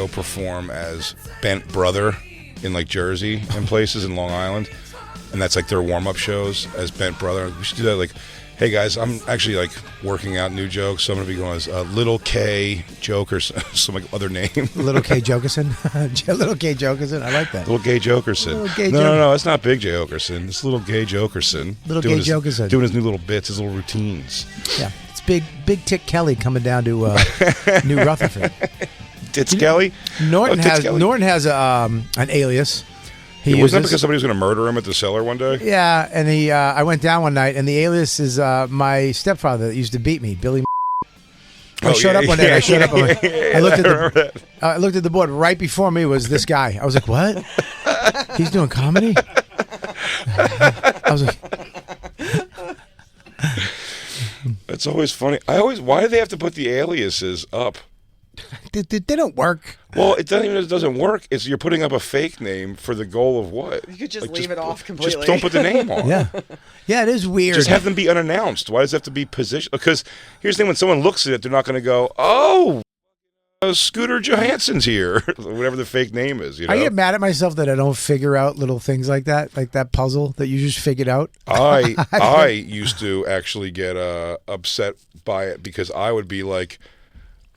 go perform as Bent Brother in like Jersey and places in Long Island, and that's like their warm-up shows as Bent Brother. We should do that. Like, hey guys, I'm actually like working out new jokes, so I'm gonna be going as Little K Joke or some like other name. Little K Jokerson. Little K Jokerson. I like that. Little Gay Jokerson. No, it's not Big J Okerson. It's Little Gay Jokerson. Little Gay Jokerson doing his new little bits, his little routines. Yeah, it's Big Tick Kelly coming down to New Rutherford. Tits Kelly. Norton has an alias. Wasn't that because somebody was going to murder him at the cellar one day? Yeah, and I went down one night, and the alias is my stepfather that used to beat me, Billy. I showed up one day. I looked at the board. Right before me was this guy. I was like, "What? He's doing comedy?" I was like, "It's always funny." Why do they have to put the aliases up? They don't work. Well, it doesn't work. It's you're putting up a fake name for the goal of what? You could just leave it off completely. Just don't put the name on. Yeah, it is weird. Just have them be unannounced. Why does it have to be positioned? Because here's the thing: when someone looks at it, they're not going to go, "Oh, Scooter Johansson's here," whatever the fake name is. You know? I get mad at myself that I don't figure out little things like that puzzle that you just figured out. I used to actually get upset by it because I would be like,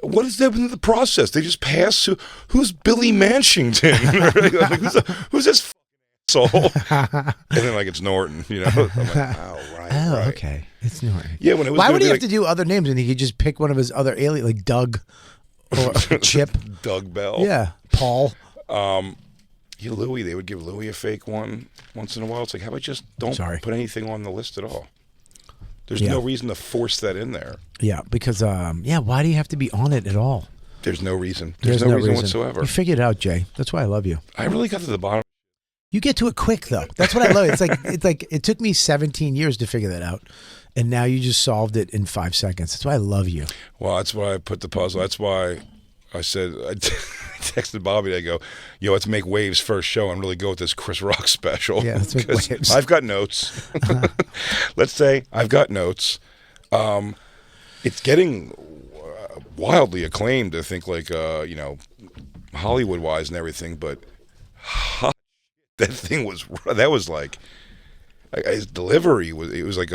what is that in the process? They just pass who's Billy Manchington? Like, who's this asshole? And then like it's Norton, you know. I'm like, right. Okay, it's Norton. Yeah, when it was. Why would he have to do other names and he could just pick one of his other aliens, like Doug or Chip? Doug Bell. Yeah, Paul. Louis. They would give Louis a fake one once in a while. It's like, how about just don't put anything on the list at all? There's no reason to force that in there. Yeah, because why do you have to be on it at all? There's no reason. There's no reason whatsoever. You figured it out, Jay. That's why I love you. I really got to the bottom. You get to it quick though. That's what I love. It's like it took me 17 years to figure that out, and now you just solved it in 5 seconds. That's why I love you. Well, that's why I put the puzzle. That's why I said I texted Bobby. I go, "Yo, let's make waves first show and really go with this Chris Rock special." Yeah, let's make waves. I've got notes. Let's say I've got notes. It's getting wildly acclaimed. I think, like Hollywood-wise and everything. But that thing was like his delivery was. It was like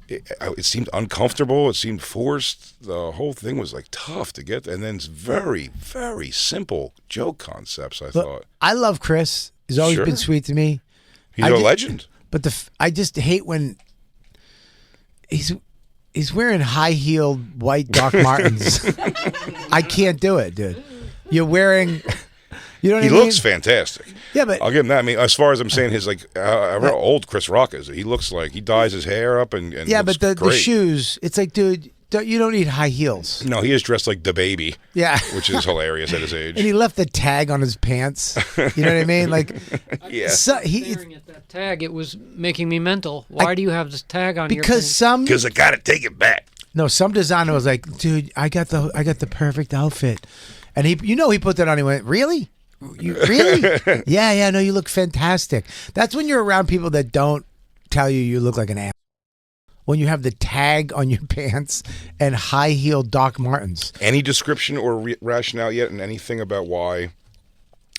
it seemed uncomfortable. It seemed forced. The whole thing was like tough to get. And then it's very, very simple joke concepts. I thought. I love Chris. He's always been sweet to me. He's a legend. But I just hate when he's wearing high-heeled white Doc Martens. I can't do it, dude. You're wearing. You know what I mean? He looks fantastic. Yeah, but I'll give him that. I mean, as far as I'm saying, his how old Chris Rock is. He looks like he dyes his hair up and yeah, but the shoes. It's like, dude, you don't need high heels. No, he is dressed like the baby. Yeah, which is hilarious at his age. And he left the tag on his pants. You know what I mean? Like, yeah. Staring at that tag, it was making me mental. Why do you have this tag on? Because I gotta take it back. No, some designer was like, dude, I got the perfect outfit, and he put that on. He went, really? You really? Yeah, no, you look fantastic. That's when you're around people that don't tell you look like an ass. When you have the tag on your pants and high-heeled Doc Martens. Any description or rationale yet and anything about why?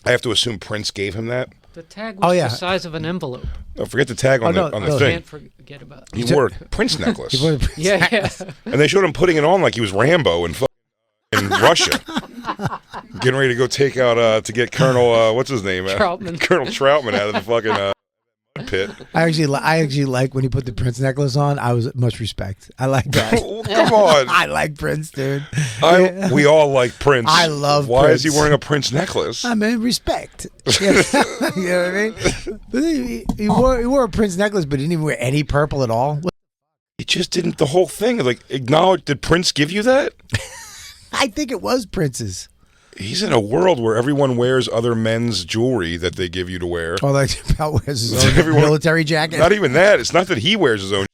I have to assume Prince gave him that. The tag was the size of an envelope. Don't forget the tag on the thing. Can't forget about it. He wore a Prince necklace. Yeah. And they showed him putting it on like he was Rambo in Russia. Getting ready to go take out to get Colonel what's his name? Troutman. Colonel Troutman out of the fucking pit. I actually like when he put the Prince necklace on. I was much respect. I like that. Come on. I like Prince, dude. We all like Prince. I love Why Prince. is he wearing a Prince necklace? I mean, respect. You know what I mean? But he wore a Prince necklace, but he didn't even wear any purple at all. It just didn't. The whole thing, like, acknowledge. Did Prince give you that? I think it was Prince's. He's in a world where everyone wears other men's jewelry that they give you to wear. Oh, like Pell wears his own military jacket? Not even that. It's not that he wears his own.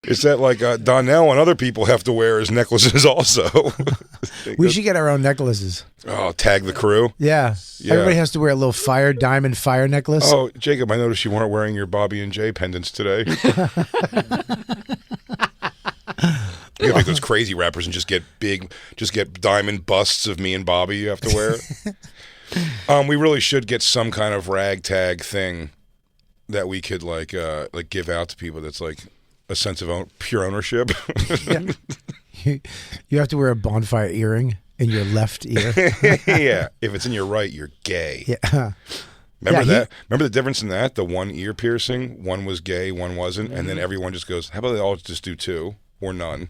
It's that like Donnell and other people have to wear his necklaces also. We should get our own necklaces. Oh, tag the crew? Yeah. Everybody has to wear a little diamond fire necklace. Oh, Jacob, I noticed you weren't wearing your Bobby and Jay pendants today. You have like those crazy rappers and just get diamond busts of me and Bobby you have to wear. We really should get some kind of ragtag thing that we could like give out to people. That's like a sense of pure ownership. You have to wear a Bonfire earring in your left ear. Yeah, if it's in your right, you're gay. Yeah. Remember that? Remember the difference in that? The one ear piercing, one was gay, one wasn't, and then everyone just goes, "How about they all just do two or none?"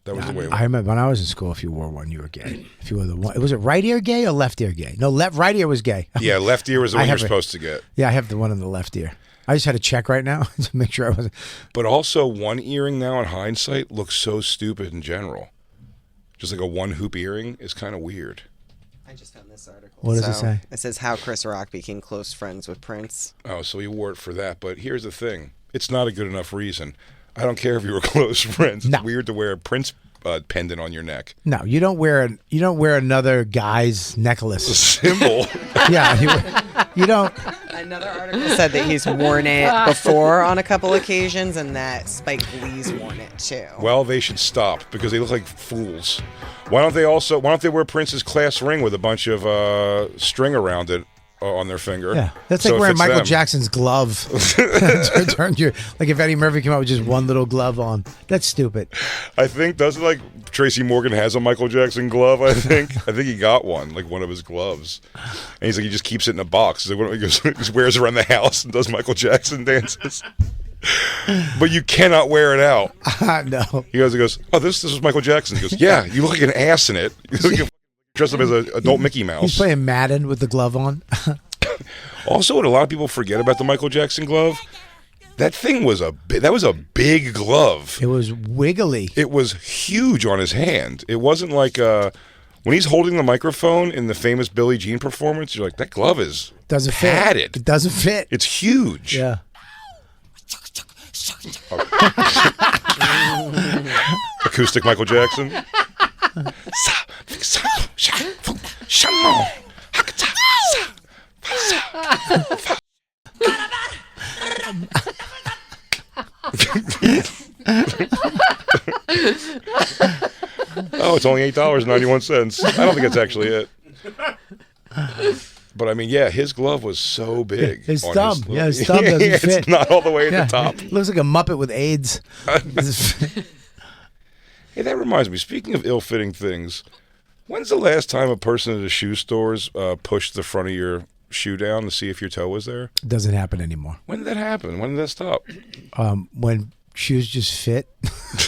That was the way. I remember when I was in school, if you wore one, you were gay. If you wore the one, was it right ear gay or left ear gay? No, right ear was gay. Yeah, left ear was the one you're supposed to get. Yeah, I have the one in the left ear. I just had to check right now to make sure I wasn't. But also, one earring now in hindsight looks so stupid in general. Just like a one hoop earring is kind of weird. I just found this article. What does it say? It says how Chris Rock became close friends with Prince. Oh, so he wore it for that. But here's the thing. It's not a good enough reason. I don't care if you were close friends. It's weird to wear a Prince pendant on your neck. No, you don't wear another guy's necklace. A symbol. Yeah, you don't. Another article said that he's worn it before on a couple occasions, and that Spike Lee's worn it too. Well, they should stop because they look like fools. Why don't they wear Prince's class ring with a bunch of string around it on their finger? Yeah, that's like wearing Michael Jackson's glove. Like if Eddie Murphy came out with just one little glove on. That's stupid. I think doesn't like Tracy Morgan has a Michael Jackson glove. I think he got one, like one of his gloves, and he's like he just keeps it in a box. He's like, he just wears it around the house and does Michael Jackson dances. But you cannot wear it out. No. He goes, oh, this is Michael Jackson. He goes, yeah, you look like an ass in it. You look like dressed up as an adult Mickey Mouse. He's playing Madden with the glove on. Also, what a lot of people forget about the Michael Jackson glove, that thing was a big glove. It was wiggly. It was huge on his hand. It wasn't like when he's holding the microphone in the famous Billie Jean performance, you're like, that glove is doesn't padded. Fit. It doesn't fit. It's huge. Yeah. Acoustic Michael Jackson. Oh, it's only $8.91. I don't think that's actually it. But I mean, yeah, his glove was so big. His thumb doesn't fit. It's not all the way at the top. Looks like a Muppet with AIDS. Hey, that reminds me. Speaking of ill-fitting things, when's the last time a person at a shoe stores pushed the front of your shoe down to see if your toe was there? Doesn't happen anymore. When did that happen? When did that stop? When shoes just fit.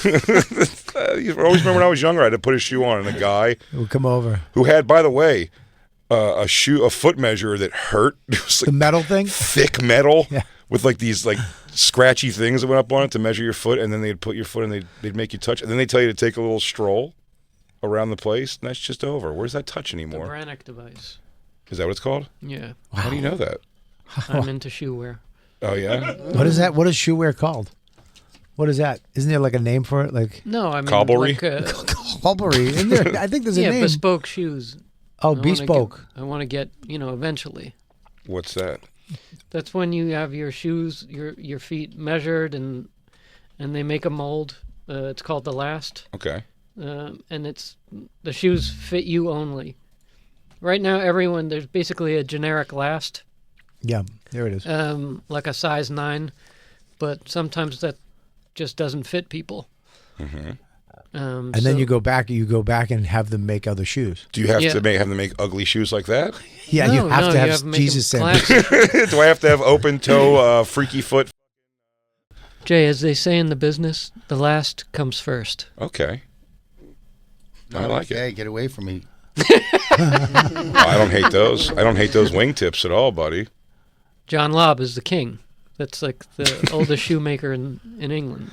You always remember when I was younger, I had to put a shoe on, and a guy would come over who had, by the way, a foot measure that hurt. It was like the metal thing, thick metal, yeah, with like these like scratchy things that went up on it to measure your foot, and then they'd put your foot and they'd make you touch, and then they tell you to take a little stroll around the place, and that's just over. Where's that touch anymore? The Brannock device. Is that what it's called? Yeah. Wow. How do you know that? I'm into shoe wear. Oh yeah. What is that? What is shoe wear called? What is that? Isn't there like a name for it? Like no, I mean cobblery. Like, cobblery. Isn't there? I think there's a name. Bespoke shoes. Oh, bespoke. I want to get eventually. What's that? That's when you have your shoes, your feet measured, and they make a mold. It's called the last. Okay. And it's the shoes fit you only. Right now, there's basically a generic last. Yeah, there it is. Like a size 9, but sometimes that just doesn't fit people. Mm-hmm. And then you go back and have them make other shoes. Do you have to have them make ugly shoes like that? Yeah, no, you have to have Jesus sandals. Do I have to have open toe, freaky foot? Jay, as they say in the business, the last comes first. Okay. I like it. Hey, get away from me. I don't hate those. I don't hate those wingtips at all, buddy. John Lobb is the king. That's like the oldest shoemaker in England.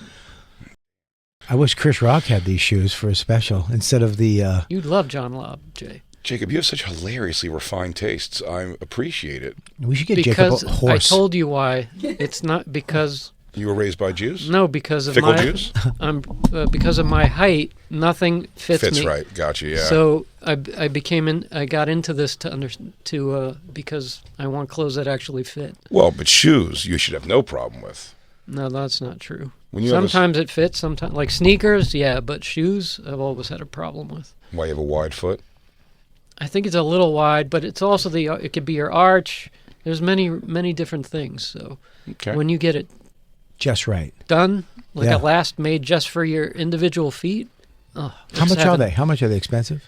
I wish Chris Rock had these shoes for a special instead of the... You'd love John Lobb, Jay. Jacob, you have such hilariously refined tastes. I appreciate it. We should get Jacob a horse. I told you why. It's not because... You were raised by Jews? No, because of Fickle Jews? because of my height, nothing fits me. Fits right. Gotcha, yeah. So I got into this because I want clothes that actually fit. Well, but shoes you should have no problem with. No, that's not true. When you have Sometimes it fits. Sometimes, like sneakers, yeah, but shoes, I've always had a problem with. why you have a wide foot? I think it's a little wide, but it's also it could be your arch. There's many different things. So Okay. when you get it Just right. done, like Yeah. a last made just for your individual feet. Oh, How it's much are heaven. they? How much are they expensive?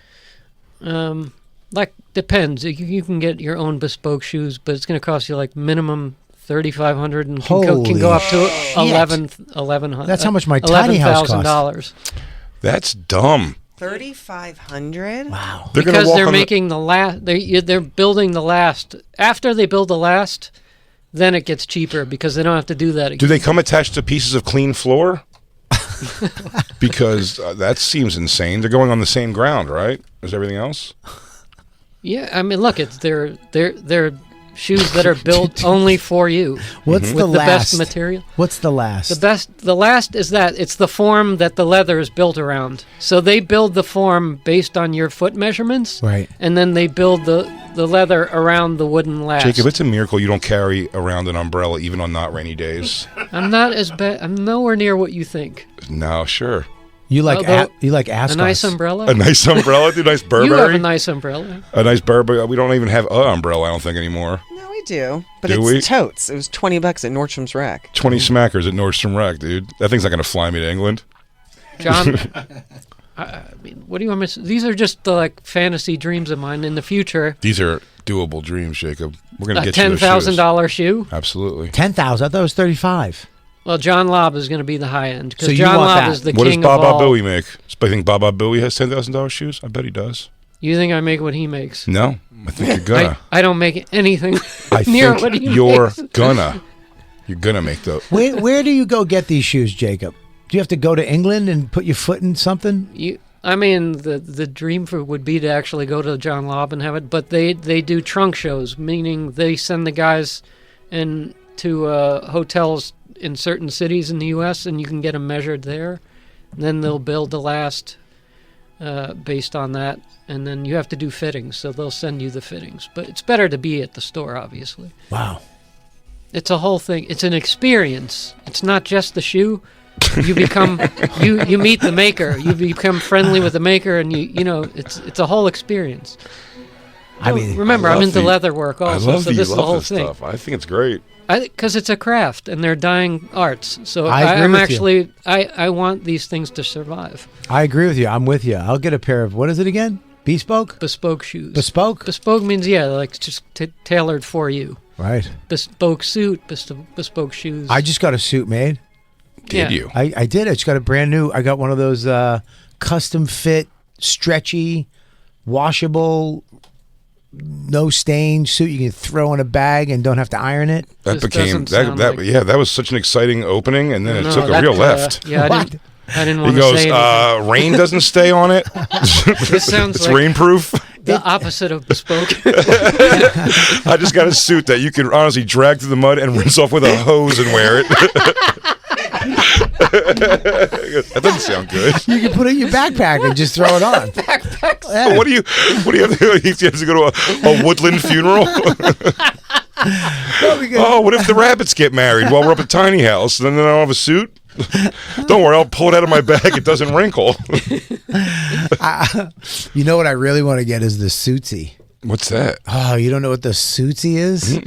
Like depends. You can get your own bespoke shoes, but it's going to cost you like minimum 3,500 and can go up to shit. 1100. That's how much my tiny house costs. $11,000. That's dumb. 3,500. Wow. They're gonna Because walk they're on the- making the last. They're building the last. After they build the last, then it gets cheaper because they don't have to do that again. Do they come attached to pieces of clean floor? Because that seems insane. They're going on the same ground, right? As everything else. Yeah, I mean, look, they're shoes that are built only for you. What's with the the last best material? What's the last? The last is that it's the form that the leather is built around. So they build the form based on your foot measurements, Right. and then they build the leather around the wooden last. Jacob, it's a miracle you don't carry around an umbrella even on not rainy days. I'm not as bad. I'm nowhere near what you think. No, sure. You like Although- you like Ascos. A nice umbrella. A nice umbrella, dude. Nice Burberry. You have a nice umbrella. A nice Burberry. We don't even have a umbrella, I don't think, anymore. No, we do. But Do it's we? totes. It was $20 at Nordstrom's Rack. 20 smackers at Nordstrom Rack, dude. That thing's not going to fly me to England. John, I mean, what do you want me to say? These are just the like fantasy dreams of mine in the future. These are doable dreams, Jacob. We're going to A get you those shoes. $10,000 shoe. Absolutely. 10,000. I thought it was 35. Well, John Lobb is going to be the high end because So you John want Lobb that. is the What does king of Baba all. Booey make? I think Baba Booey has $10,000 shoes. I bet he does. You think I make what he makes? No, I think you're gonna. I don't make anything I near think what he you're makes. gonna. You're gonna make those. Where do you go get these shoes, Jacob? Do you have to go to England and put your foot in something? I mean, the dream would be to actually go to John Lobb and have it, but they do trunk shows, meaning they send the guys in to hotels in certain cities in the U.S. and you can get them measured there. And then they'll build the last based on that, and then you have to do fittings, so they'll send you the fittings. But it's better to be at the store, obviously. Wow. It's a whole thing. It's an experience. It's not just the shoe. You become you meet the maker. You become friendly with the maker, and you know it's a whole experience. I mean, Remember, I I'm love into the- leather work I also, love so that you this is the love whole this thing. stuff. I think it's great. Because it's a craft, and they're dying arts. So I agree I'm with you. actually I want these things to survive. I agree with you. I'm with you. I'll get a pair of, what is it again? Bespoke? Bespoke shoes. Bespoke? Bespoke means like just tailored for you. Right. Bespoke suit, bespoke shoes. I just got a suit made. Did Yeah. you? I did. I just got a brand new. I got one of those custom fit, stretchy, washable, no stain suit you can throw in a bag and don't have to iron it. That This became doesn't sound that. like- Yeah, that was such an exciting opening, and then it No, took a that, real left. Yeah, What? I didn't He want to goes, say anything. rain doesn't stay on it. This sounds It's like rainproof. the opposite of bespoke. I just got a suit that you can honestly drag through the mud and rinse off with a hose and wear it. That doesn't sound good. You can put it in your backpack and just throw it on. Yeah. What do you have to do? You have to go to a woodland funeral? Oh, what if the rabbits get married while we're up at tiny house? Then I don't have a suit? Don't worry, I'll pull it out of my bag. It doesn't wrinkle. You know what I really want to get is the suitsy. What's that? Oh, you don't know what the suitsy is?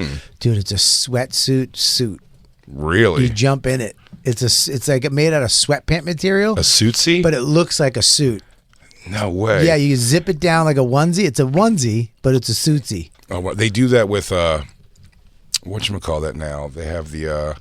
Dude, it's a sweatsuit suit. Really? You jump in it. It's like made out of sweatpant material, A suitsy? but it looks like a suit. No way. Yeah, you zip it down like a onesie. It's a onesie, but it's a suitsy. Oh, well, they do that with whatchamacallit now? They have the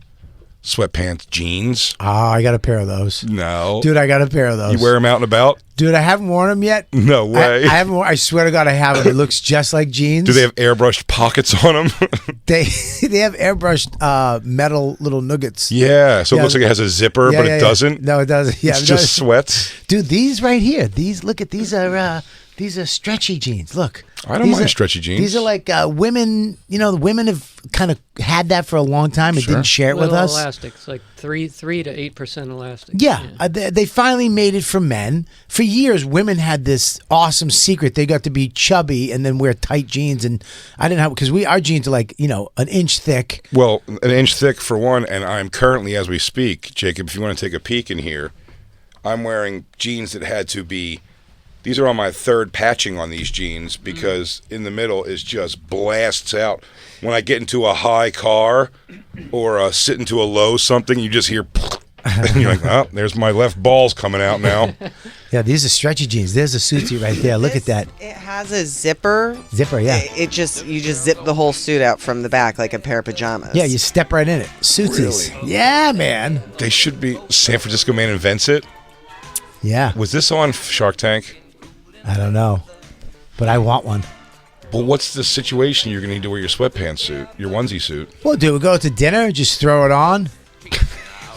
sweatpants jeans. Oh, I got a pair of those. No. Dude, I got a pair of those. You wear them out and about? Dude, I haven't worn them yet. No way. I haven't worn. I swear to God, I haven't. It looks just like jeans. Do they have airbrushed pockets on them? They have airbrushed metal little nuggets. Yeah, so it Yeah. looks like it has a zipper, Yeah, but yeah, it yeah. doesn't. No, it doesn't. Yeah, It's it just doesn't. sweats. Dude, these right here. These look at these are These are stretchy jeans. Look. I don't These mind are- stretchy jeans. These are like women, the women have kind of had that for a long time and Sure. didn't share it with Little us. elastic. It's like 3 to 8% elastic. Yeah, they finally made it for men. For years, women had this awesome secret. They got to be chubby and then wear tight jeans. And I didn't have, because our jeans are like, an inch thick. Well, an inch thick for one, and I'm currently, as we speak, Jacob, if you want to take a peek in here, I'm wearing jeans that had to be, these are on my third patching on these jeans because in the middle is just blasts out. When I get into a high car or sit into a low something, you just hear, and you're like, oh, there's my left balls coming out now. Yeah, these are stretchy jeans. There's a suitsy right there. Look at that. It has a zipper. Zipper, yeah. You just zip the whole suit out from the back like a pair of pajamas. Yeah, you step right in it. Suitsies. Really? Yeah, man. They should be, San Francisco Man Invents It. Yeah. Was this on Shark Tank? I don't know. But I want one. Well, what's the situation you're going to need to wear your sweatpants suit, your onesie suit? Well, dude, we'll go to dinner, just throw it on.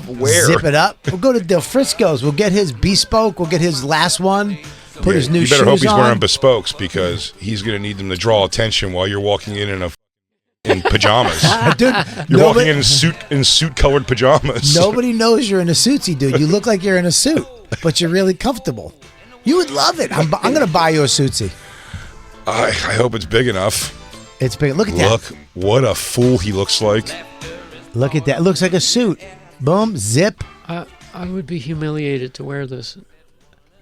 Where? Zip it up. We'll go to Del Frisco's. We'll get his Bespoke. We'll get his last one. Put his new you shoes better hope he's on. wearing Bespokes because he's going to need them to draw attention while you're walking in pajamas. Dude, You're walking nobody, in suit colored pajamas. nobody knows you're in a suitsy, dude. You look like you're in a suit, but you're really comfortable. You would love it. I'm going to buy you a suitsy. I hope it's big enough. It's big. Look at Look, that. what a fool he looks like. Look at that. It looks like a suit. Boom, zip. I would be humiliated to wear this.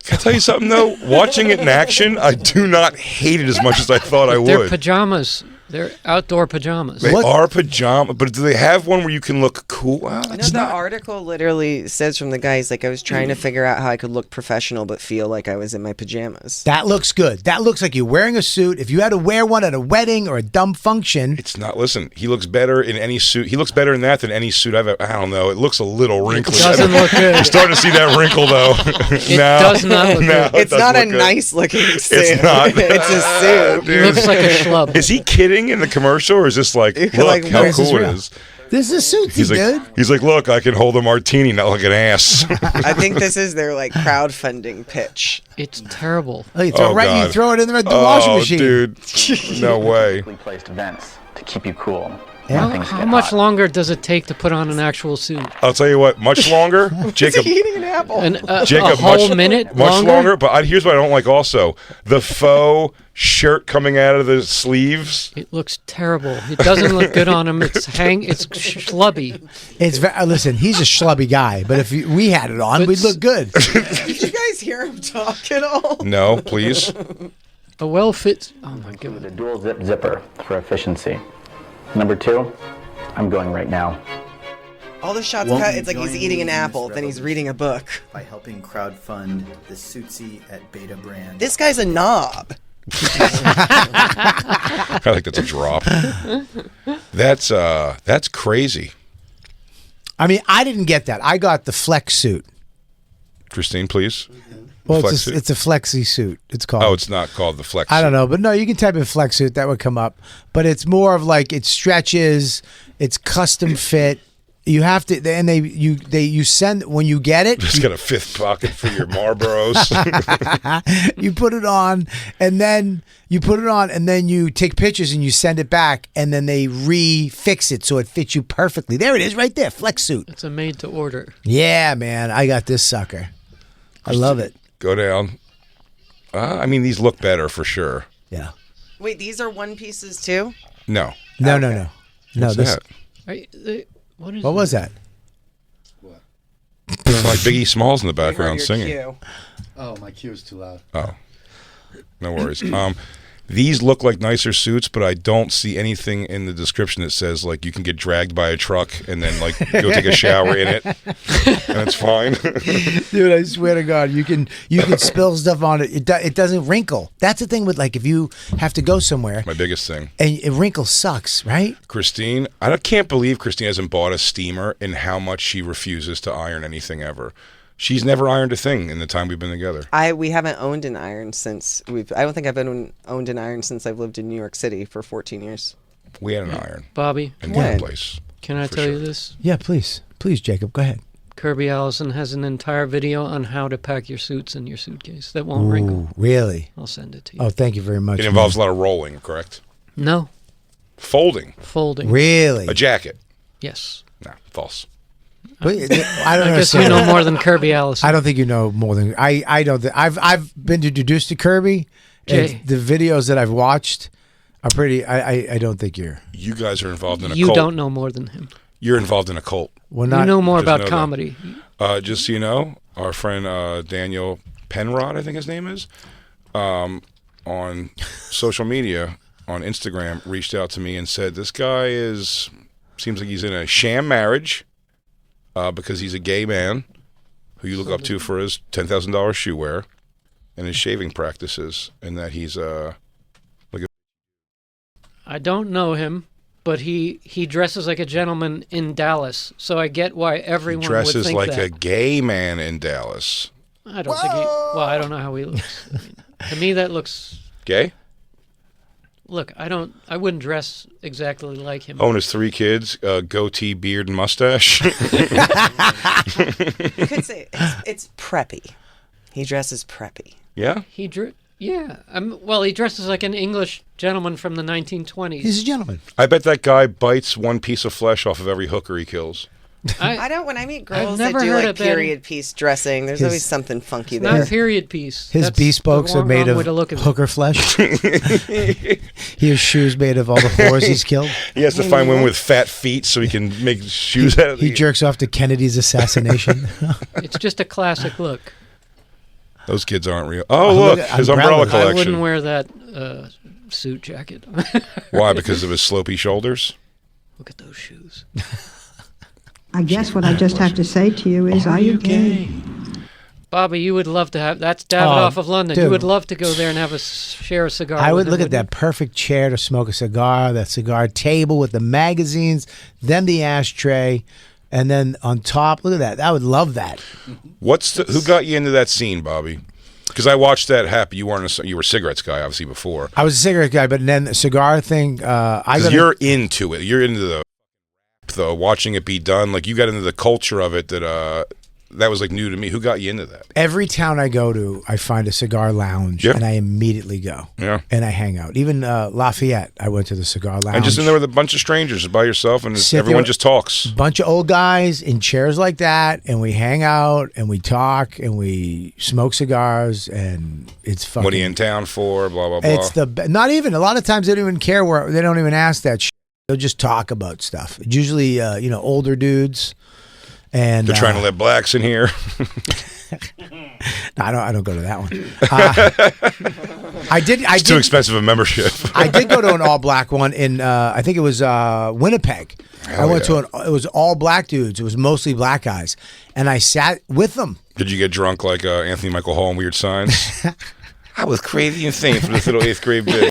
Can I tell you something though? Watching it in action, I do not hate it as much as I thought I They're would. pajamas. They're outdoor pajamas. They What? are pajama, but do they have one where you can look cool? Well, No, it's the not. article literally says from the guy, he's like, I was trying to figure out how I could look professional but feel like I was in my pajamas. That looks good. That looks like you're wearing a suit. If you had to wear one at a wedding or a dumb function, It's not. Listen, he looks better in any suit. He looks better in that than any suit I've ever. I don't know. It looks a little wrinkly. Doesn't look good. You're starting to see that wrinkle though. It No, does not look no, good. it It's doesn't not a look good. nice looking suit. It's not. It's a suit. He looks like a schlub. Is he kidding in the commercial, or is this like, look Like, how where's this cool it real? is? this is a suitsy, He's like, dude. look, I can hold a martini, not like an ass. I think this is their like crowdfunding pitch. It's terrible. Oh, you throw, Oh, you God. throw it in there at the washing machine. dude, no way. Placed vents to keep you cool. Yeah. when things How get much hot. longer does it take to put on an actual suit? I'll tell you what, much longer, Jacob. Eating an apple. Jacob, a whole much, minute much longer. But here's what I don't like. Also, the faux shirt coming out of the sleeves. It looks terrible. It doesn't look good on him. It's schlubby. It's listen, he's a schlubby guy, but if we had it on, But we'd look good. Did you guys hear him talk at all? No, please. A well-fit. Oh my With god. a dual zip zipper for efficiency. Number 2, I'm going right now. All the shots Won't cut. you It's like he's join eating me an in this apple, then he's reading a book. by helping crowdfund the Suitsy at Beta Brand. This guy's a knob. I think that's a drop. That's crazy. I mean, I didn't get that. I got the flex suit. Christine, please. Well, Flex suit? it's a flexi suit. It's called. Oh, it's not called the flex. I don't suit. know, but no, you can type in flex suit. That would come up. But it's more of like it stretches. It's custom fit. You have to, and you send when you get it. Just got a fifth pocket for your Marlboros. You put it on, and then you take pictures and you send it back, and then they refix it so it fits you perfectly. There it is, right there, flex suit. It's a made-to-order. Yeah, man, I got this sucker. I love it. Go down. I mean, these look better for sure. Yeah. Wait, these are one pieces too? No. No, no, no, no. What's This. that? What is What was that? It's like Biggie Smalls in the background Your singing. cue. Oh, my cue is too loud. Oh, no worries. These look like nicer suits, but I don't see anything in the description that says like you can get dragged by a truck and then like go take a shower in it, and it's fine. Dude, I swear to God, you can spill stuff on it. It doesn't wrinkle. That's the thing with like if you have to go somewhere My biggest thing. and it wrinkles sucks, right? Christine, can't believe Christine hasn't bought a steamer and how much she refuses to iron anything ever. She's never ironed a thing in the time we've been together. We haven't owned an iron since I don't think I've owned an iron since I've lived in New York City for 14 years. We had an iron Bobby, in When? one place. can I For tell sure. you this? Yeah, please, Jacob, go ahead. Kirby Allison has an entire video on how to pack your suits in your suitcase that won't wrinkle. Ooh, really? I'll send it to you. Oh, thank you very much. It involves a lot of rolling, correct? No, Folding. folding. Really? A jacket. Yes. No, false. But I don't I guess you understand. know more than Kirby Allison. I don't think you know more than I don't. I've been introduced to Kirby. Jay. And the videos that I've watched are pretty. I don't think you're. You guys are involved in a You cult. don't know more than him. You're involved in a cult. We're You not. know more just about know that. comedy. Just so you know, our friend Daniel Penrod, I think his name is, on social media, on Instagram, reached out to me and said, this guy seems like he's in a sham marriage because he's a gay man who you look up to for his $10,000 shoe wear and his shaving practices, and that he's I don't know him, but he dresses like a gentleman in Dallas, so I get why everyone would dresses think like that. a gay man in Dallas. I don't think he. Well, I don't know how he looks. I mean, to me, that looks. Gay? Look, I wouldn't dress exactly like him. Owns his 3 kids, goatee, beard, and mustache. You could say it's preppy. He dresses preppy. Yeah? Yeah. Well, he dresses like an English gentleman from the 1920s. He's a gentleman. I bet that guy bites one piece of flesh off of every hooker he kills. I don't. When I meet girls I've that never do heard like of that. period piece dressing, there's His- always something funky Not a there. period piece. His That's the bespokes are wrong made way of to look at it. hooker flesh. He has shoes made of all the whores he's killed. He has to find women with fat feet so he can make shoes out of He the... jerks off to Kennedy's assassination. It's just a classic look. Those kids aren't real. Oh, look look, at his umbrella umbrellas. I wouldn't collection. wear that suit jacket. Why? Because of his slopey shoulders? Look at those shoes. I guess what I just have to say to you is, are you gay? Bobby, you would love to have. That's Davidoff of London. You dude. would love to go there and have share a cigar. I with would look him, at that perfect chair to smoke a cigar, that cigar table with the magazines, then the ashtray, and then on top, look at that. I would love that. Who got you into that scene, Bobby? Because I watched that happen. You were a cigarettes guy, obviously, before. I was a cigarette guy, but then the cigar thing, Because you're into it. You're into the watching it be done. Like, you got into the culture of it that was like new to me. Who got you into that? every town I go to, I find a cigar lounge, Yeah. and I immediately go. Yeah. And I hang out. Even Lafayette, I went to the cigar lounge. And just in there with a bunch of strangers, just by yourself, and Sit everyone there- just talks. bunch of old guys in chairs like that, and we hang out and we talk and we smoke cigars, and it's fucking. What are you in town for? Blah, blah, blah. It's not even a lot of times they don't even care where they don't even ask that shit. They'll just talk about stuff. It's usually older dudes, and They're trying to let blacks in here. No, I don't go to that one. I did. It's too expensive a membership. I did go to an all black one in I think it was Winnipeg. I went to it was all black dudes. It was mostly black guys, and I sat with them. Did you get drunk like Anthony Michael Hall in Weird Signs? I was crazy insane for this little 8th grade bit.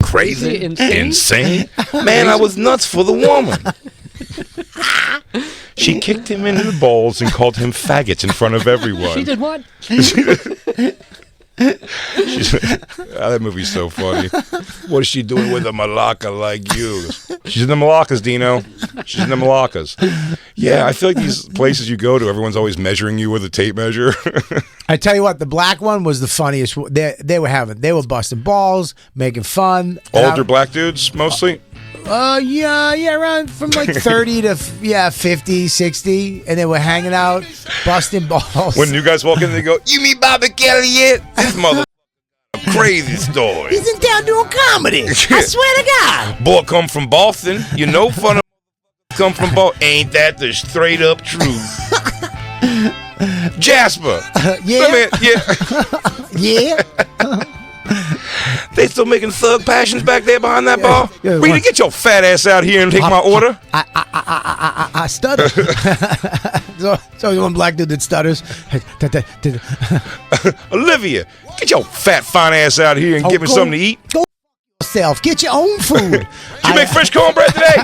Crazy? Insane? Man, I was nuts for the woman. She kicked him into the balls and called him faggots in front of everyone. She did what? That movie's so funny. What is she doing with a malacca like you? She's in the Malaccas, Dino. She's in the Malaccas. Yeah, I feel like these places you go to, everyone's always measuring you with a tape measure. I tell you what, the black one was the funniest. They were busting balls, making fun. And Older black dudes, mostly. Yeah, around from like 30 to 50, 60, and they were hanging out, busting balls. When new guys walk in, they go, "You meet Bobby Kelly yet? This mother crazy story. He's in town doing comedy. I swear to God. Boy come from Boston. You know fun of come from Boston. Ain't that the straight up truth?" Jasper. Yeah. Yeah. They still making Thug Passions back there behind that bar? Yeah, Rita, get your fat ass out here and take my order. I stutter. so one black dude that stutters. Olivia, get your fat fine ass out here and give me something to eat. Go yourself. Get your own food. Did you make fresh cornbread today?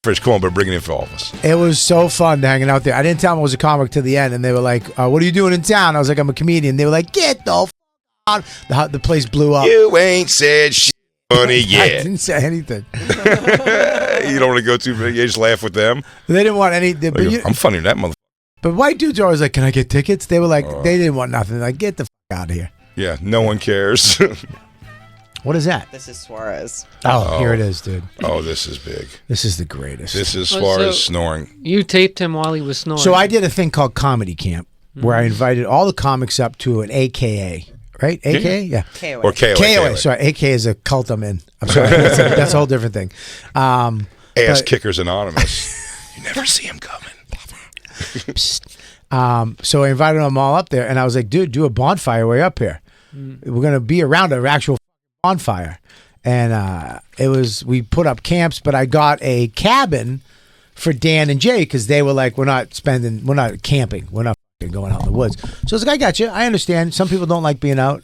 Fresh cornbread, bringing it for office. It was so fun hanging out there. I didn't tell them I was a comic to the end, and they were like, "What are you doing in town?" I was like, "I'm a comedian." They were like, "Get the f out!" The place blew up. You ain't said shit funny I yet. didn't say anything. You don't want to go too big. You just laugh with them. They didn't want any. Like, I'm funny than that motherfucker. But white dudes are always like, "Can I get tickets?" They were like, they didn't want nothing. Like, get the out of here. Yeah, no one cares. What is that? This is Suarez. Oh, here it is, dude. Oh, this is big. This is the greatest. This is Oh, Suarez so- snoring. You taped him while he was snoring. So I did a thing called Comedy Camp where I invited all the comics up to an AKA, right? AKA? Yeah. KOA. Or KOA. KOA. Sorry, AKA is a cult I'm in. I'm sorry. That's a whole different thing. Ass but- Kickers Anonymous. You never see him coming. So I invited them all up there, and I was like, dude, do a bonfire way up here. We're going to be around an actual bonfire. And we put up camps, but I got a cabin for Dan and Jay because they were like, we're not camping. We're not going out in the woods. So I was like, I got you. I understand. Some people don't like being out.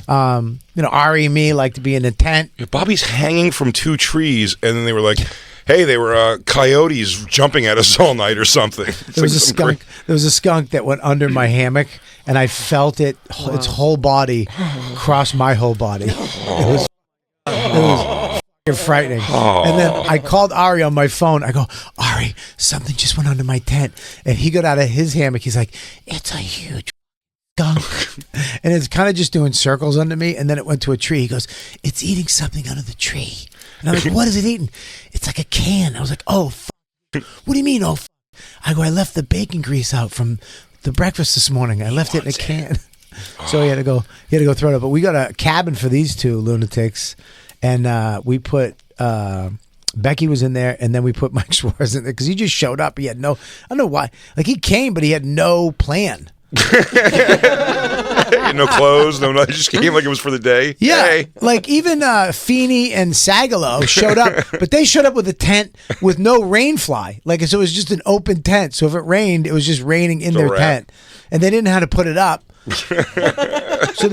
Ari and me like to be in a tent. Yeah, Bobby's hanging from 2 trees, and then they were like, hey, they were coyotes jumping at us all night or something. There was a skunk. There was a skunk that went under my hammock, and I felt it. Its whole body cross my whole body. It was f***ing frightening. And then I called Ari on my phone. I go, Ari, something just went under my tent, and he got out of his hammock. He's like, it's a huge skunk, and it's kind of just doing circles under me. And then it went to a tree. He goes, it's eating something under the tree. And I'm like, what is it eating? It's like a can. I was like, oh, f-. What do you mean, oh, f-? I go, I left the bacon grease out from the breakfast this morning. I left it in a can. So he had to go throw it up. But we got a cabin for these 2 lunatics, and we put Becky was in there, and then we put Mike Suarez in there because he just showed up. He had no, I don't know why. Like, he came, but he had no plan. No clothes, no nothing. Just came like it was for the day. Yeah, Hey. like even Feeney and Sagalo showed up, but they showed up with a tent with no rain fly. Like, so it was just an open tent. So if it rained, it was just raining in their wrap. tent, and they didn't know how to put it up. So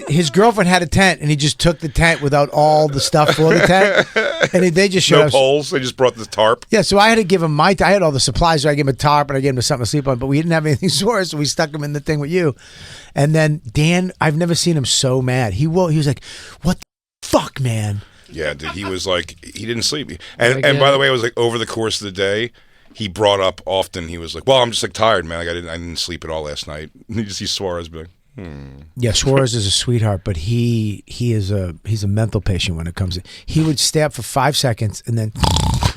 his girlfriend had a tent, and he just took the tent without all the stuff for the tent, and they just showed No up. poles. They just brought the tarp. Yeah, so I had to give him I had all the supplies, so I gave him a tarp and I gave him something to sleep on, but we didn't have anything sore, so we stuck him in the thing with you. And then Dan, I've never seen him so mad. He was like, "What the fuck, man?" Yeah, dude, he was like, he didn't sleep. And by the way, it was like over the course of the day, he brought up often, he was like, well, I'm just like tired, man. Like, I didn't sleep at all last night. And you just see Suarez be like, Yeah, Suarez is a sweetheart, but he's a mental patient when it comes to. He would stay up for 5 seconds and then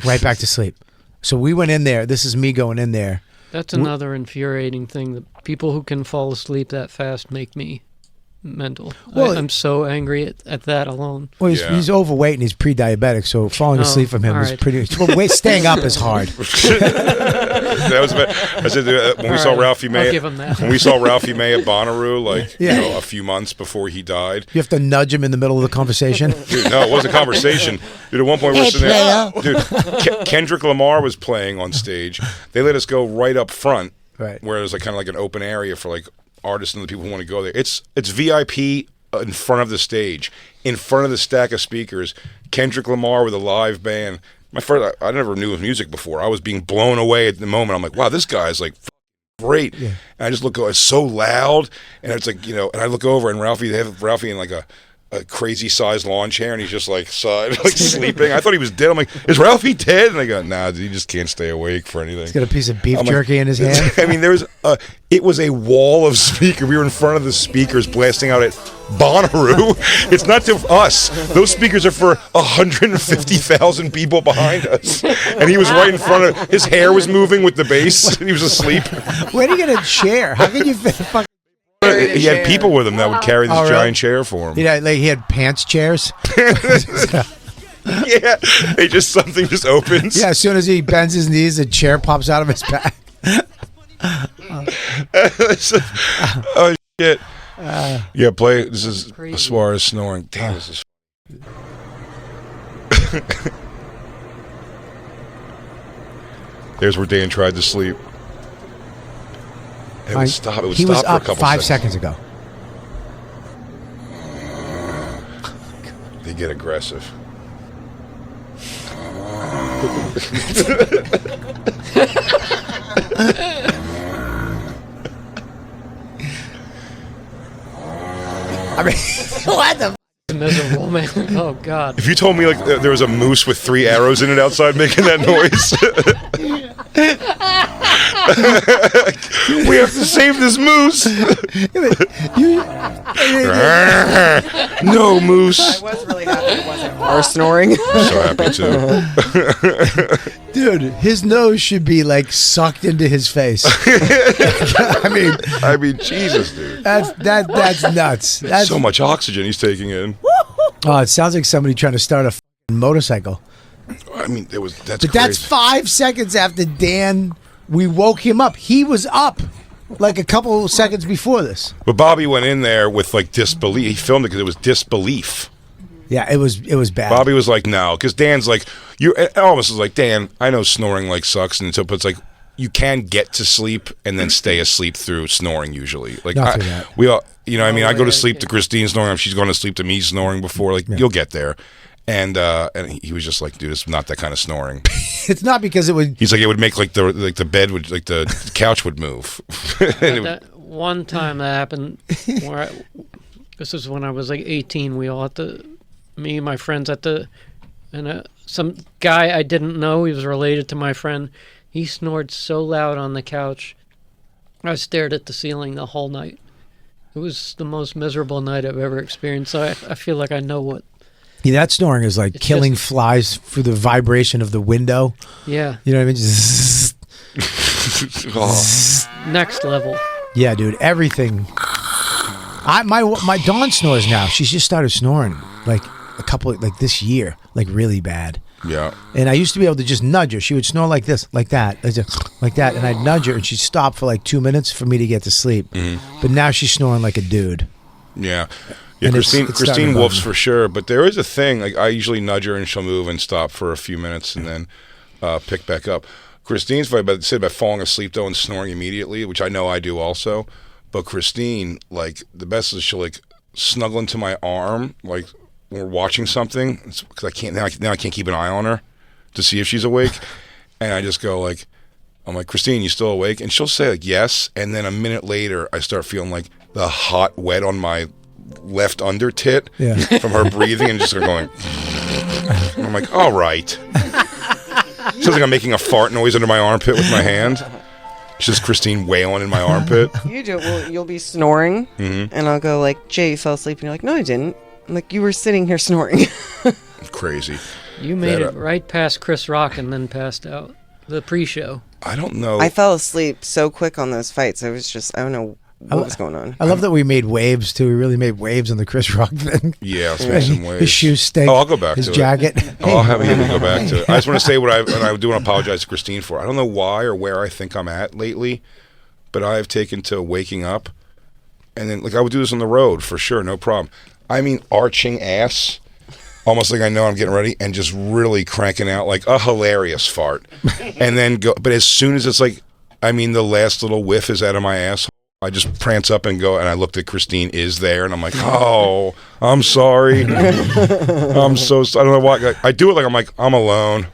right back to sleep. So we went in there. This is me going in there. That's another infuriating thing. That people who can fall asleep that fast make me mental. Well, I'm so angry at that alone. Well, Yeah. he's overweight and he's pre-diabetic, so falling asleep from him all is right. pretty. Well, staying up is hard. that was I said when we All saw right, Ralphie May. I'll give him that. When we saw Ralphie May at Bonnaroo, like Yeah. a few months before he died. You have to nudge him in the middle of the conversation. Dude, no, it wasn't a conversation. Dude, at one point we're sitting there. Dude, Kendrick Lamar was playing on stage. They let us go right up front, Right. where there's like kind of like an open area for like artists and the people who want to go there. It's VIP in front of the stage, in front of the stack of speakers. Kendrick Lamar with a live band. I never knew his music before. I was being blown away at the moment. I'm like, wow, this guy's like great. Yeah. And I just look, it's so loud, and it's like, and I look over and they have Ralphie in like a crazy sized lawn chair, and he's just like sleeping. I thought he was dead. I'm like, is Ralphie dead? And I go, nah, dude, he just can't stay awake for anything. He's got a piece of beef I'm jerky in his hand. I mean, it was a wall of speakers. We were in front of the speakers blasting out at Bonnaroo. It's not to us. Those speakers are for 150,000 people behind us. And he was right in front of, his hair was moving with the bass, and he was asleep. Where do you get a chair? How can you fucking? He had people with him that would carry this Oh, really? giant chair for him. He had pants chairs. Yeah, something just opens. Yeah, as soon as he bends his knees, a chair pops out of his back. Oh shit! Yeah, play. This is Crazy. Suarez snoring. Damn, this is. There's where Dan tried to sleep. It would stop. It would He stop was for a up couple 5 seconds ago. They get aggressive. I mean, what the? Miserable, man. Oh God. If you told me like there was a moose with 3 arrows in it outside making that noise. We have to save this moose. No moose. I was really happy it wasn't our snoring. So happy too. Dude, his nose should be like sucked into his face. I mean, Jesus, dude. That's nuts. That's So much oxygen he's taking in. Oh, it sounds like somebody trying to start a motorcycle. I mean, that's But crazy. that's 5 seconds after Dan. We woke him up. He was up like a couple seconds before this. But Bobby went in there with like disbelief. He filmed it because it was disbelief. Yeah, it was bad. Bobby was like, no, because Dan's like, almost was like, Dan, I know snoring like sucks, and so, but it's like, you can get to sleep and then stay asleep through snoring usually. Like Not through that. we all, I go to sleep to Christine snoring. She's going to sleep to me snoring before. Like you'll get there. And he was just like, dude, it's not that kind of snoring. It's not because it would. He's like, it would make like the bed would like the couch would move. That one time that happened, this is when I was like 18. We all me and my friends and some guy I didn't know. He was related to my friend. He snored so loud on the couch. I stared at the ceiling the whole night. It was the most miserable night I've ever experienced. So I feel like I know what. Yeah, that snoring is like killing flies through the vibration of the window. Yeah. You know what I mean? Just Next level. Yeah, dude. Everything. My Dawn snores now. She's just started snoring like this year, like really bad. Yeah. And I used to be able to just nudge her. She would snore like this, like that, like that, and I'd nudge her, and she'd stop for like 2 minutes for me to get to sleep. Mm-hmm. But now she's snoring like a dude. Yeah. Yeah, And Christine wolfs for sure, but there is a thing, like I usually nudge her and she'll move and stop for a few minutes and then pick back up. Christine's about falling asleep though and snoring immediately, which I know I do also. But Christine, like the best is she'll like snuggle into my arm, like when we're watching something, because I can't keep an eye on her to see if she's awake, and I just go like, I'm like, Christine, you still awake? And she'll say like yes, and then a minute later I start feeling like the hot wet on my left under tit from her breathing and just going. And I'm like, all right. Sounds like I'm making a fart noise under my armpit with my hand. It's just Christine wailing in my armpit. You do it. Well, you'll be snoring, and I'll go like, Jay, you fell asleep, and you're like, no, I didn't. I'm like, you were sitting here snoring. Crazy. You made it right past Chris Rock and then passed out. The pre-show. I don't know. I fell asleep so quick on those fights. I don't know what was going on. I love that we made waves too. We really made waves on the Chris Rock thing. Yeah, let's make some waves. His shoes stink. Oh, I'll go back his to jacket. it. I'll have him go back to it. I just want to say and I do want to apologize to Christine for. I don't know why or where I think I'm at lately, but I have taken to waking up, and then like I would do this on the road for sure, no problem. I mean, arching ass, almost like I know I'm getting ready, and just really cranking out like a hilarious fart, and then go. But as soon as it's like, I mean, the last little whiff is out of my asshole, I just prance up and go, and I looked at Christine is there, and I'm like, oh, I'm sorry. I'm so I don't know why. I do it like I'm alone.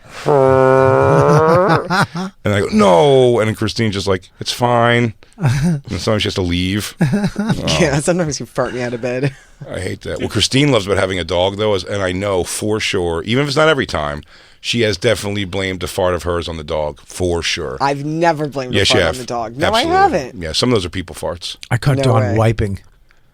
And I go, no. And then Christine's just like, it's fine. And sometimes she has to leave. Yeah, sometimes you fart me out of bed. I hate that. What Christine loves about having a dog, though, is, and I know for sure, even if it's not every time, she has definitely blamed a fart of hers on the dog, for sure. I've never blamed a fart on the dog. No, Absolutely. I haven't. Yeah, some of those are people farts. I caught No Dawn way. wiping.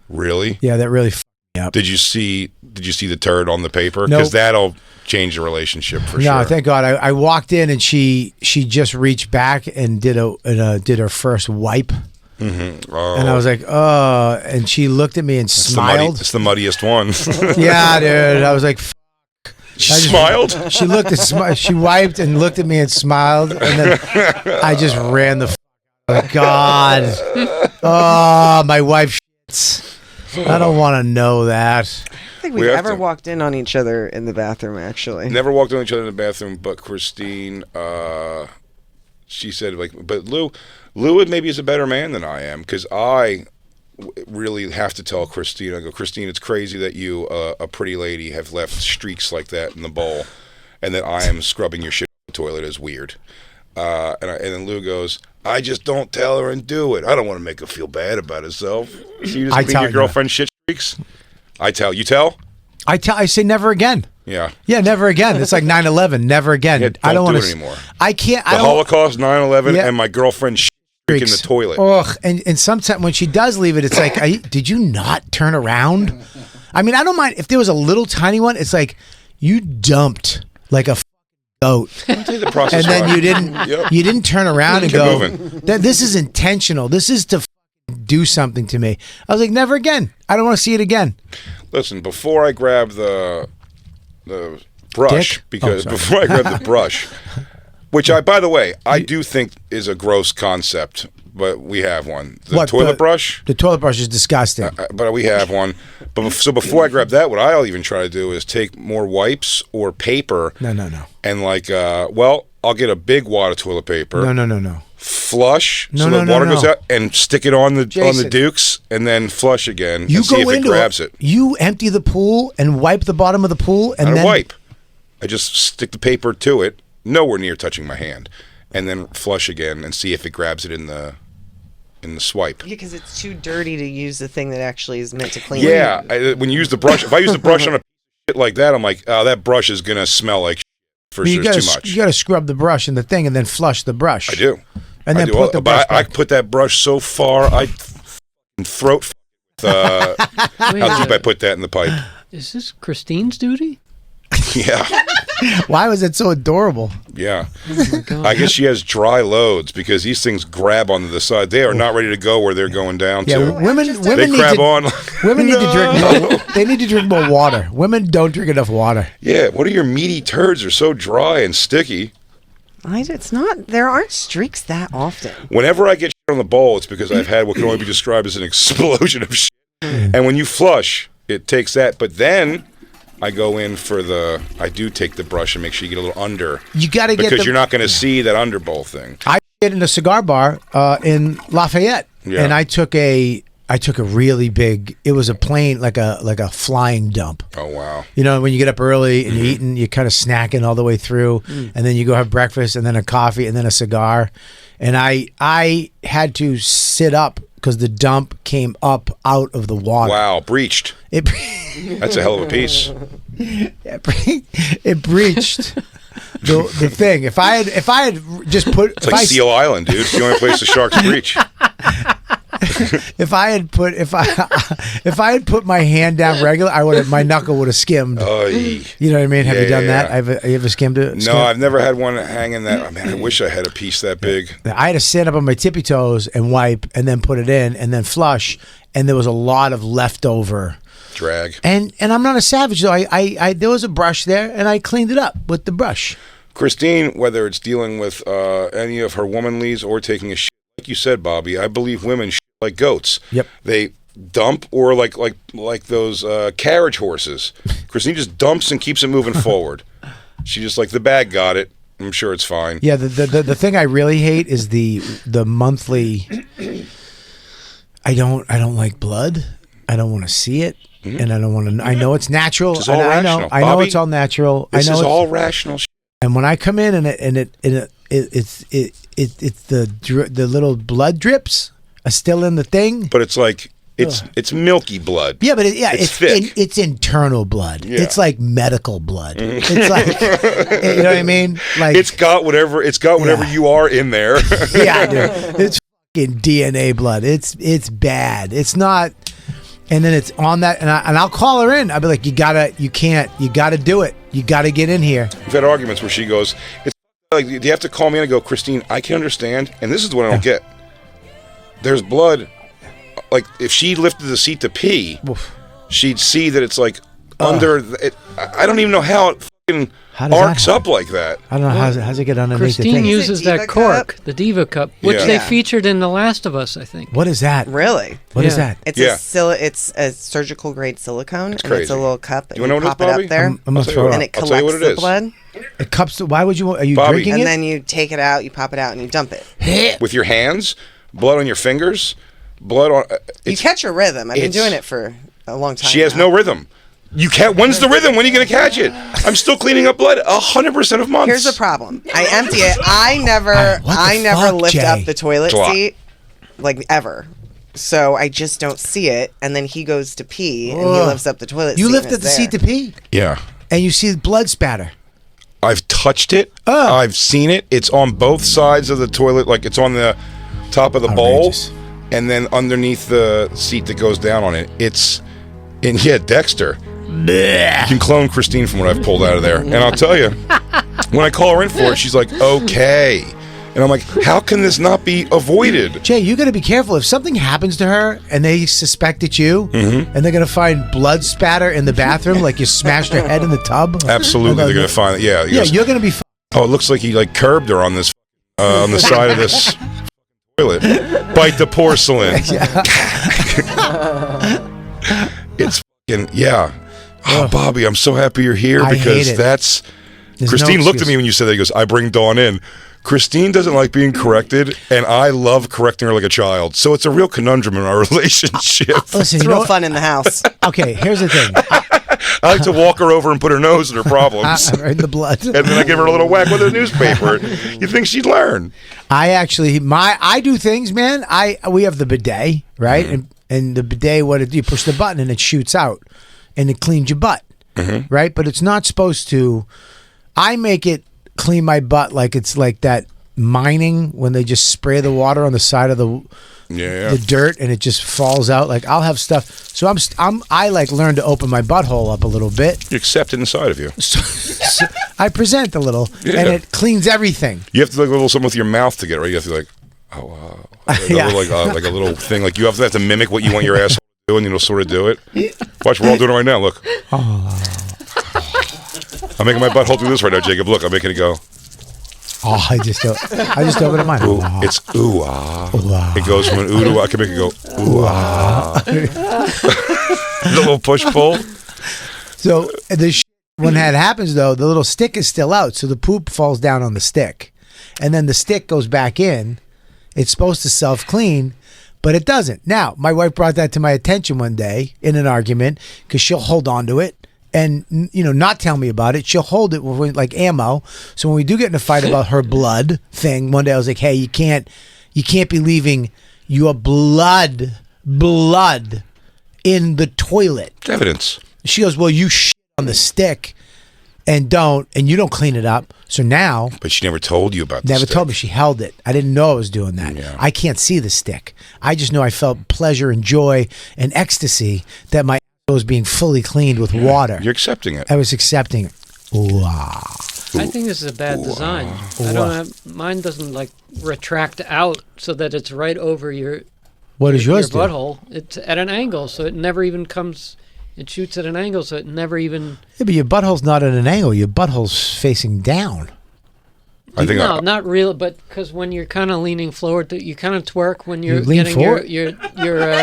Really? Yeah, that really f***ed me up. Did you see the turd on the paper? Nope. Because that'll change the relationship for sure. No, thank God. I walked in and she just reached back and did her first wipe. Mm-hmm. Oh. And I was like, oh. And she looked at me and smiled. It's the muddiest one. Yeah, dude. I was like, She smiled? She looked at she wiped and looked at me and smiled, and then I just ran the God. Oh, my wife shits. I don't want to know that. I think we've ever walked in on each other in the bathroom, actually. Never walked on each other in the bathroom, but Christine, she said, like, but Lou maybe is a better man than I am, because I really have to tell Christine, I go, Christine, it's crazy that you, a pretty lady, have left streaks like that in the bowl, and that I am scrubbing your shit in the toilet is weird. And then Lou goes, I just don't tell her and do it. I don't want to make her feel bad about herself. So you just leave your girlfriend shit streaks? I tell. You tell? I say never again. Yeah. Yeah, never again. It's like 9/11. Never again. Yeah, I don't do want it anymore. I can't. The I don't. Holocaust, 9/11, Yeah. and my girlfriend in the toilet. Ugh. And sometimes when she does leave it, it's like, did you not turn around? I mean, I don't mind if there was a little tiny one. It's like you dumped like a goat, I'll tell you the process. and then right. you didn't. Yep. You didn't turn around and Keep go. moving. This is intentional. This is to do something to me. I was like, never again. I don't want to see it again. Listen, before I grab the brush, Dick? because Oh, before I grab the brush, which by the way, I do think is a gross concept, but we have one. The What, toilet the- brush. The toilet brush is disgusting. But we have one. So before I grab that, what I'll even try to do is take more wipes or paper. No. And I'll get a big wad of toilet paper. No. Flush No, so no, the no, water no. goes out and stick it on the Jason. dukes and then flush again You and see go if it into grabs it. You empty the pool and wipe the bottom of the pool, and I then don't wipe. I just stick the paper to it, nowhere near touching my hand, and then flush again and see if it grabs it in the swipe. Yeah, because it's too dirty to use the thing that actually is meant to clean. Yeah, when you use the brush, if I use the brush on a shit like that, I'm like, oh, that brush is gonna smell like shit for you sure. gotta, It's too much. You got to scrub the brush and the thing, and then flush the brush. I do. And I then do. put the brush But I back. put that brush so far, I throat. How Wait, deep I put that in the pipe? is this Christine's duty? Yeah, Why was it so adorable? yeah. Oh my God. I guess she has dry loads because these things grab onto the side. They are not ready to go where they're going down Yeah, to. women They need grab to on. women need to No. drink more. They need to drink more water. Women don't drink enough water. Yeah, what are your meaty turds? Are so dry and sticky. It's not. There aren't streaks that often. Whenever I get shit on the bowl, it's because I've had what can only be described as an explosion of shit. And when you flush, it takes that. But then I go in for I do take the brush and make sure you get a little under. You got to get Because the, you're not going to see that under bowl thing. I did in a cigar bar in Lafayette, Yeah. and I took a really big. It was a plane, like a flying dump. Oh, wow. You know, when you get up early and Mm-hmm. you're eating, you're kind of snacking all the way through, and then you go have breakfast, and then a coffee, and then a cigar. And I had to sit up because the dump came up out of the water. Wow, breached. It That's a hell of a piece. it breached the thing. If I had just put It's like Seal Island, dude. It's the only place the sharks breach. if I had put my hand down regular, my knuckle would have skimmed. Oy. You know what I mean? Have Yeah, you done yeah, that? yeah. You ever skimmed it? No, I've never had one hanging that. I mean, I wish I had a piece that big. I had to stand up on my tippy toes and wipe, and then put it in, and then flush. And there was a lot of leftover. Drag. And I'm not a savage though. I there was a brush there, and I cleaned it up with the brush. Christine, whether it's dealing with any of her womanlies or taking a shit, like you said, Bobby, I believe women shit like goats. Yep. They dump or like those carriage horses. Christine just dumps and keeps it moving forward. She just like the bag got it. I'm sure it's fine. Yeah, the thing I really hate is the monthly. I don't like blood. I don't want to see it, and I don't want to. I know it's natural. It's all and rational. I know Bobby, it's all natural. This I know is it's, all rational shit. And when I come in it's the little blood drips are still in the thing. But it's like it's milky blood. Yeah, but It's thick. it's internal blood. Yeah. It's like medical blood. It's like you know what I mean. Like It's got whatever you are in there. yeah, dude. It's fucking DNA blood. It's bad. It's not. And then it's on that, and I'll call her in. I'll be like, you gotta do it. You gotta get in here. We've had arguments where she goes, it's like, do you have to call me in and go, Christine, I can understand, and this is what I don't get. There's blood. Like, if she lifted the seat to pee, she'd see that it's like under it. I don't even know how it fucking How does that arcs happen? up like that. I don't know how's it get underneath the Christine thing. uses Diva that cork, cup? the Diva cup, which Yeah. they Yeah. featured in The Last of Us, I think. What is that? Really? What is Yeah. that? It's Yeah. it's a surgical grade silicone, and it's crazy. a little cup. And You wanna know what pop it is, it Bobby? up there, I'm gonna I'll tell throw you it what. and up. it I'll tell you collects what it the is. blood. It cups. Why would you? Are you Bobby. drinking And it? then you take it out, you pop it out, and you dump it. With your hands, blood on your fingers, blood on. You catch a rhythm. I've been it's- doing it for a long time. She has now. no rhythm. You can't. When's the rhythm? When are you going to catch it? I'm still cleaning up blood 100% of months. Here's the problem. I empty it. I never What the fuck, lift Jay? up the toilet It's a lot. seat, like ever. So I just don't see it. And then he goes to pee and he Ugh. lifts up the toilet seat. You and lift it's up the seat to there. pee, Yeah. and you see blood spatter. I've touched it. Oh. I've seen it. It's on both sides of the toilet. Like it's on the top of the Outrageous. bowl, and then underneath the seat that goes down on it. It's and yeah, Dexter. You can clone Christine from what I've pulled out of there. And I'll tell you, when I call her in for it, she's like, okay. And I'm like, how can this not be avoided? Jay, you got to be careful. If something happens to her and they suspect it's you, and they're going to find blood spatter in the bathroom, like you smashed her head in the tub. Absolutely, they're going to find it. Yeah. he Yeah, goes, you're going to be. oh, it looks like he like curbed her on this, on the side of this toilet. Bite the porcelain. It's fucking, yeah. Oh, Bobby, I'm so happy you're here I hate because it. that's... There's Christine no looked at excuse. me when you said that. He goes, I bring Dawn in. Christine doesn't like being corrected, and I love correcting her like a child. So it's a real conundrum in our relationship. Listen, It's you real know, fun in the house. okay, here's the thing. I like to walk her over and put her nose in her problems. In the blood. And then I give her a little whack with a newspaper. You think she'd learn? I actually, I do things, man. We have the bidet, right? And the bidet, you push the button and it shoots out, and it cleans your butt, right? But it's not supposed to. I make it clean my butt like it's like that mining when they just spray the water on the side of the dirt and it just falls out. Like I'll have stuff. So I like learn to open my butthole up a little bit. You accept it inside of you. So I present a little, and Yeah. it cleans everything. You have to like a little something with your mouth to get it right. You have to like, oh wow, Yeah. like a little thing. Like you have to mimic what you want your asshole to do, and you'll sort of do it. Watch, we're all doing it right now. Look, I'm making my butthole do this right now, Jacob. Look, I'm making it go. Oh, I just open mine. Ooh, it's ooh ah. It goes from an ooh to ah. I can make it go ooh ah. The little push pull. So when that happens, though, the little stick is still out, so the poop falls down on the stick, and then the stick goes back in. It's supposed to self-clean, but it doesn't. Now, my wife brought that to my attention one day in an argument because she'll hold on to it and not tell me about it. She'll hold it with like ammo. So when we do get in a fight about her blood thing, one day I was like, "Hey, you can't be leaving your blood in the toilet." It's evidence. She goes, "Well, you shit on the stick and you don't clean it up." So now, But she never told you about this. never told me. She held it. I didn't know I was doing that. Yeah. I can't see the stick. I just know I felt pleasure and joy and ecstasy that my was being fully cleaned with water. You're accepting it. I was accepting it. Wow. I think this is a bad design. I don't have mine. Doesn't like retract out so that it's right over your What does yours do? your butthole. It's at an angle, so it never even comes. It shoots at an angle, so it never even. Yeah, but your butthole's not at an angle. Your butthole's facing down. I think No, not real, but because when you're kind of leaning forward, you kind of twerk when you're You lean getting forward? your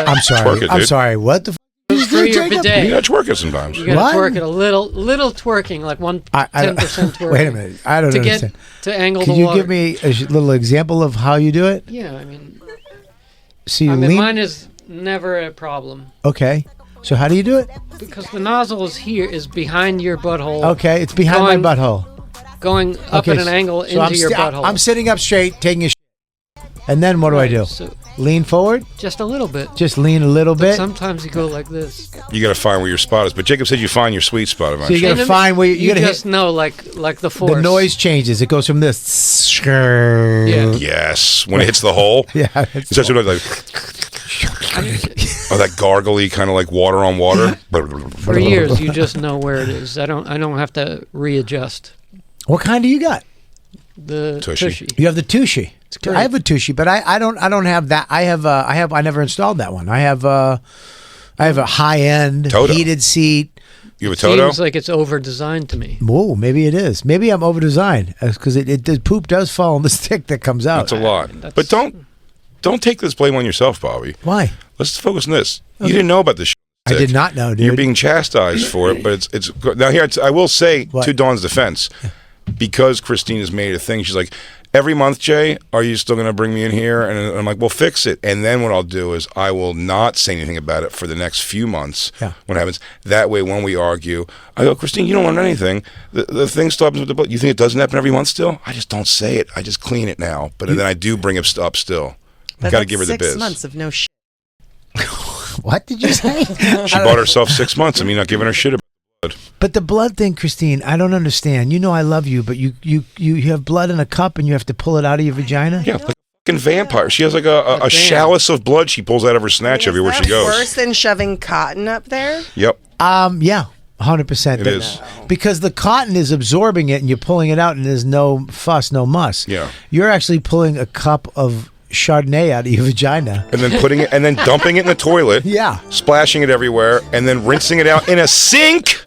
I'm sorry. Twerk it, I'm dude. sorry. What the f*** did you through do, your Jacob? bidet. you gotta twerk it sometimes. You gotta What? twerk it a little twerking, like I don't- 10% twerking. Wait a minute. I don't to understand. get to angle Could the you water. give me a little example of how you do it? Yeah, I mean, So you lean. mine is never a problem Okay. So how do you do it? because the nozzle is behind your butthole. Okay, it's behind Going my butthole. Going up Okay, at an angle so into I'm your butthole. I'm sitting up straight, taking a shit. And then what do I Right, do? so Lean forward? just a little bit. Just lean a little But bit? sometimes you go like this. You gotta find where your spot is. But Jacob said you find your sweet spot So eventually. you gotta And find where you gotta just hit. know like the force. The noise changes. It goes from this. Yeah. Yes, when it hits the hole. Yeah. It's such a noise like that gargly kind of like water on water. For years, you just know where it is. I don't have to readjust What kind do you got? the Tushy. tushy. You have the Tushy. great. I have a Tushy, but I don't have that. I never installed that one. I have a high end Toto. heated seat. You have a Toto? Seems like it's over designed to me. Whoa, maybe it is. Maybe I'm over designed because the poop does fall on the stick that comes out. That's a lot. That's- But don't take this blame on yourself, Bobby. Why? Let's focus on this. You didn't know about this. I did not know, dude. You're being chastised for it, but it's now here. I will say What? to Dawn's defense, because Christine has made it a thing. She's like, every month, Jay, are you still going to bring me in here? And I'm like, well, fix it. And then what I'll do is I will not say anything about it for the next few months. Yeah. When it happens, that way when we argue, I go, Christine, you don't want anything. The thing still happens with the book. You think it doesn't happen every month still? I just don't say it. I just clean it now. But then I do bring it up still. But Got to that's give her the 6 biz. months of no shit. What did you say? She bought herself 6 months. I mean, not giving her shit about blood. But the blood thing, Christine, I don't understand. You know I love you, but you have blood in a cup and you have to pull it out of your vagina? Yeah, like a fucking vampire. She has like a chalice of blood she pulls out of her snatch everywhere she goes. Worse than shoving cotton up there? Yep. Yeah. 100%. It is. Because the cotton is absorbing it and you're pulling it out and there's no fuss, no muss. Yeah. You're actually pulling a cup of Chardonnay out of your vagina. And then putting it, and then dumping it in the toilet. Yeah. Splashing it everywhere, and then rinsing it out in a sink.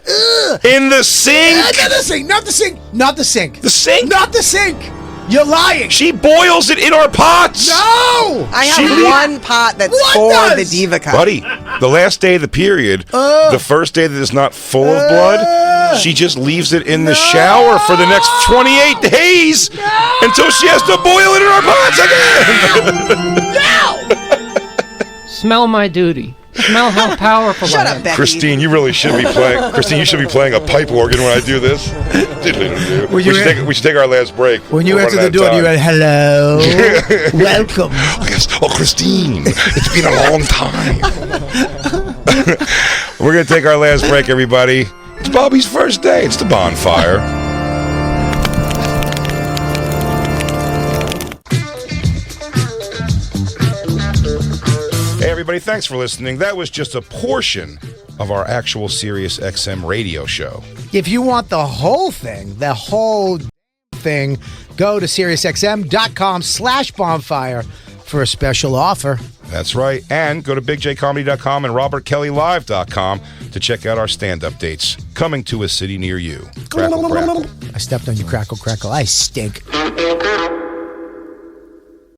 In the sink. Not the sink. Not the sink. Not the sink. The sink. Not the sink. You're lying. She boils it in our pots. No. I have one pot that's for the Diva Cup. Buddy, the last day of the period, the first day that it's not full of blood, she just leaves it in the shower for the next 28 days until she has to boil it in our pots again. No. Smell my duty. Smell how powerful Shut I up, am. Becky. Christine, you really should be playing. Christine, you should be playing a pipe organ when I do this. We should take our last break. When you We're enter the running door, out of you time. went, hello, welcome. Yes. Oh, Christine, it's been a long time. We're going to take our last break, everybody. It's Bobby's first day. It's the Bonfire. Hey, everybody, thanks for listening. That was just a portion of our actual Sirius XM radio show. If you want the whole thing, go to SiriusXM.com/bonfire for a special offer. That's right. And go to BigJComedy.com and RobertKellyLive.com to check out our stand-up dates coming to a city near you. Crackle, crackle. I stepped on you, crackle, crackle. I stink.